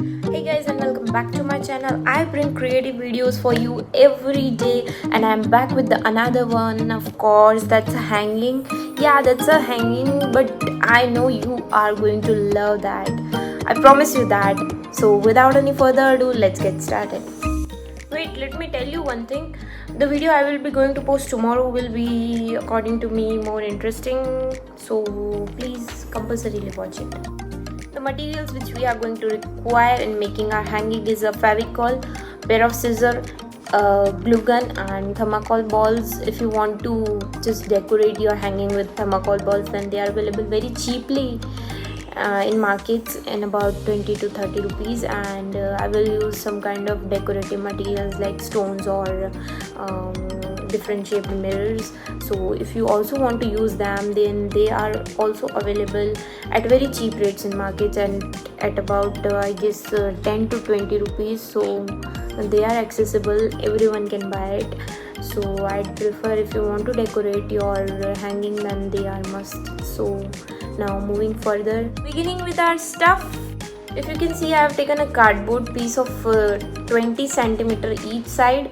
Hey guys, and welcome back to my channel. I bring creative videos for you every day, and I'm back with another one. Of course, that's a hanging. Yeah, that's a hanging, but I know you are going to love that. I promise you that. So without any further ado, let's get started. Wait, let me tell you one thing. The video I will be going to post tomorrow will be, according to me, more interesting. So please compulsorily watch it. The materials which we are going to require in making our hanging is a favicol, pair of scissors, glue gun and thermocol balls. If you want to just decorate your hanging with thermocol balls, then they are available very cheaply in markets in about 20 to 30 rupees, and I will use some kind of decorative materials like stones or different shaped mirrors. So if you also want to use them, then they are also available at very cheap rates in markets and at about I guess 10 to 20 rupees. So they are accessible, everyone can buy it. So I'd prefer, if you want to decorate your hanging, then they are must. So now moving further, beginning with our stuff. If you can see, I have taken a cardboard piece of 20 centimeter each side.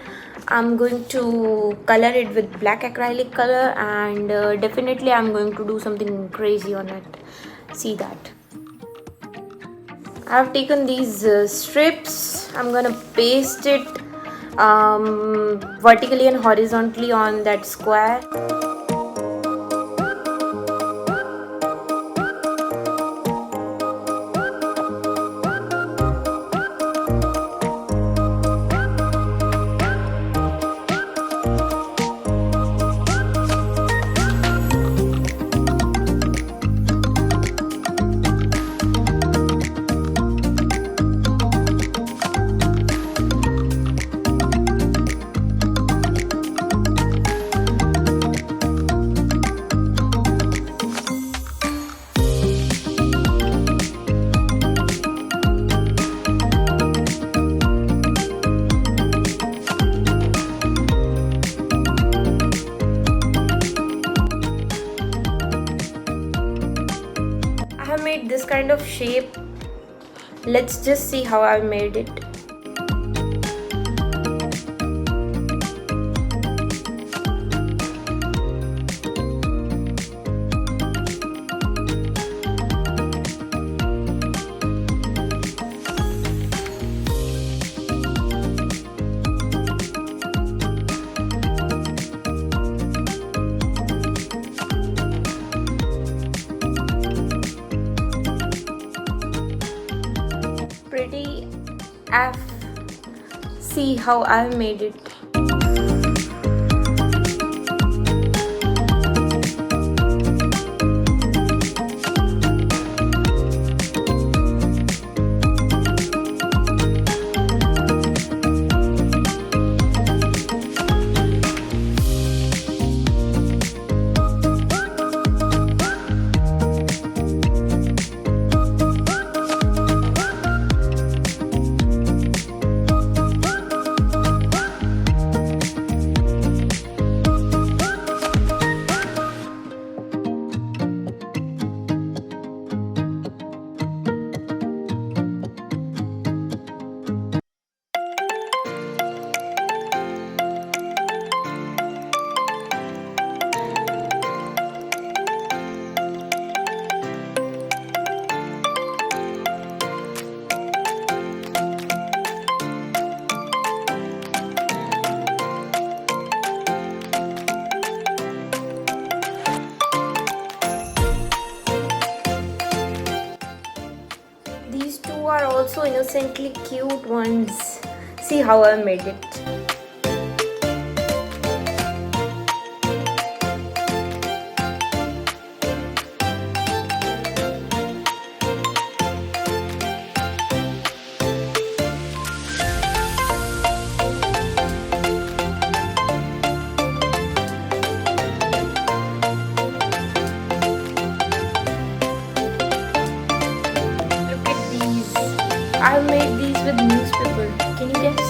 I'm going to color it with black acrylic color, and definitely I'm going to do something crazy on it. See that. I have taken these strips. I'm gonna paste it vertically and horizontally on that square. I have made this kind of shape. Let's just see how I made it. Pretty F. See how I made it. These two are also innocently cute ones. See how I made it. I made these with newspaper. Can you guess?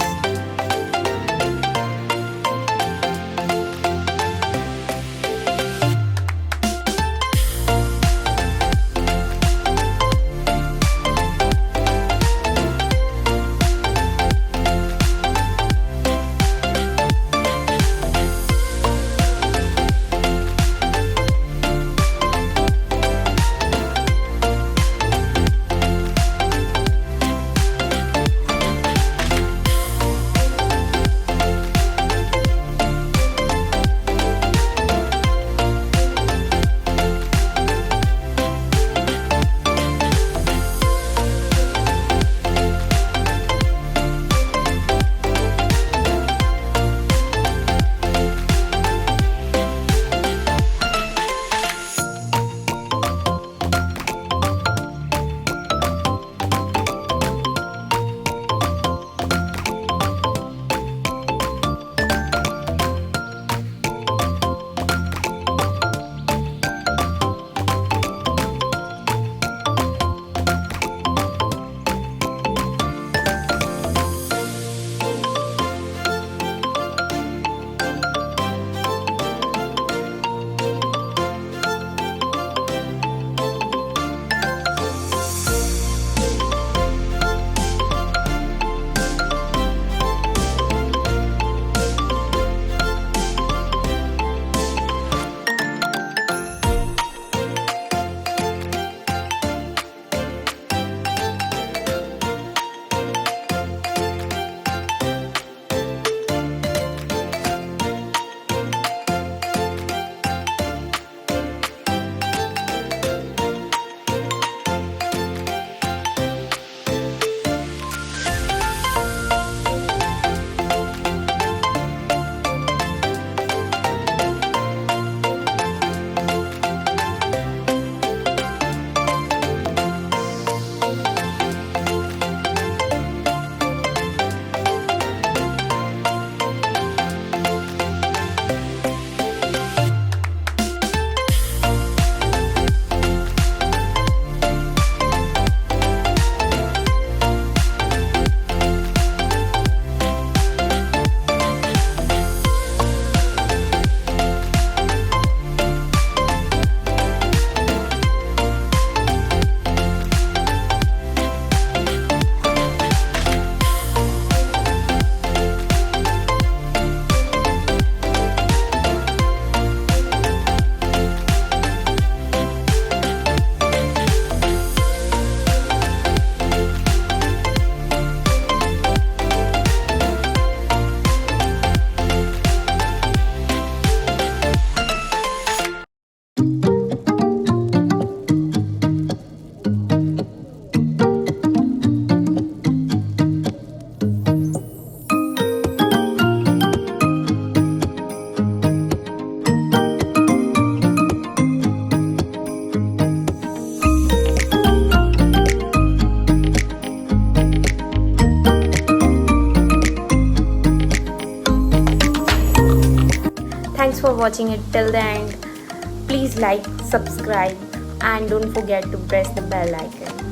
Thanks for watching it till the end. Please like, subscribe, and don't forget to press the bell icon.